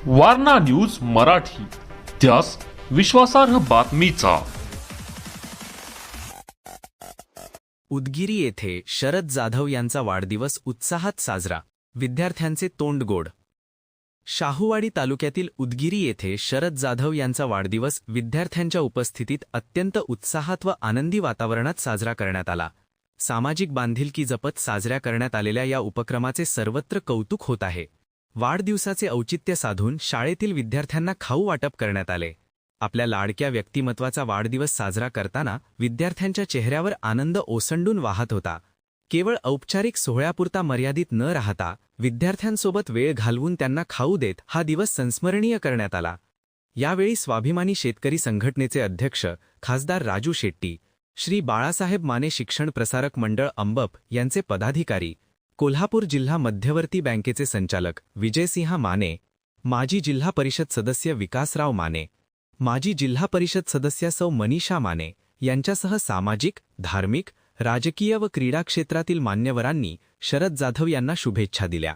Warna news Marathi, त्यास विश्वासार्ह बातमीचा। उदगीरी येथे शरद जाधव यांचा वाढदिवस उत्साहात साजरा, विद्यार्थ्यांचे तोंड गोड। शाहूवाडी तालुक्यातील उदगीरी येथे शरद जाधव यांचा वाढदिवस विद्यार्थ्यांच्या उपस्थितीत अत्यंत उत्साहात व आनंदी वातावरणात साजरा करण्यात आला। सामाजिक बांधिलकी जपत साजऱ्या करण्यात आलेल्या या उपक्रमाचे सर्वत्र कौतुक होत आहे। वाढदिवसाचे औचित्य साधून शाळेतील विद्यार्थ्यांना खाऊ वाटप करण्यात आले। आपल्या लाडक्या व्यक्तिमत्वाचा वाढदिवस साजरा करताना विद्यार्थ्यांच्या चेहऱ्यावर आनंद ओसंडून वाहत होता। केवळ औपचारिक सोहळ्यापुरता मर्यादित न राहता विद्यार्थ्यांसोबत वेळ घालवून त्यांना खाऊ देत हा दिवस संस्मरणीय करण्यात आला। यावेळी स्वाभिमानी शेतकरी संघटनेचे अध्यक्ष खासदार राजू शेट्टी, श्री बाळासाहेब माने शिक्षण प्रसारक मंडळ अंबप यांचे पदाधिकारी, कोल्हापूर जिल्हा मध्यवर्ती बँकेचे संचालक विजयसिंह माने, माजी जिल्हा परिषद सदस्य विकासराव माने, माजी जिल्हा परिषद सदस्य सौ मनीषा माने यांच्यासह सामाजिक, धार्मिक, राजकीय व क्रीडा क्षेत्रातील मान्यवरांनी शरद जाधव यांना शुभेच्छा दिल्या।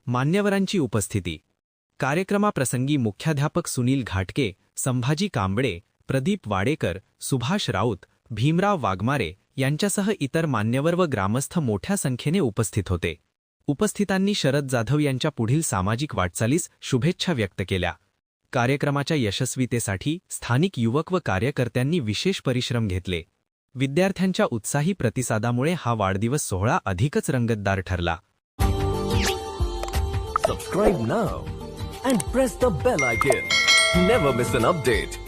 मान्यवरांची उपस्थिती। कार्यक्रमाप्रसंगी मुख्याध्यापक सुनील घाटके, संभाजी कांबळे, प्रदीप वाडेकर, सुभाष राऊत, भीमराव वाघमारे यांच्यासह इतर मान्यवर व ग्रामस्थ मोठ्या संख्येने उपस्थित होते। उपस्थितांनी शरद जाधव यांच्या पुढील सामाजिक वाटचालीस शुभेच्छा व्यक्त केल्या। कार्यक्रमाच्या यशस्वीतेसाठी स्थानिक युवक व कार्यकर्त्यांनी विशेष परिश्रम घेतले। विद्यार्थ्यांच्या उत्साही प्रतिसादामुळे हा वाढदिवस सोहळा अधिकच रंगतदार ठरला। Subscribe now and press the bell icon. Never miss an update.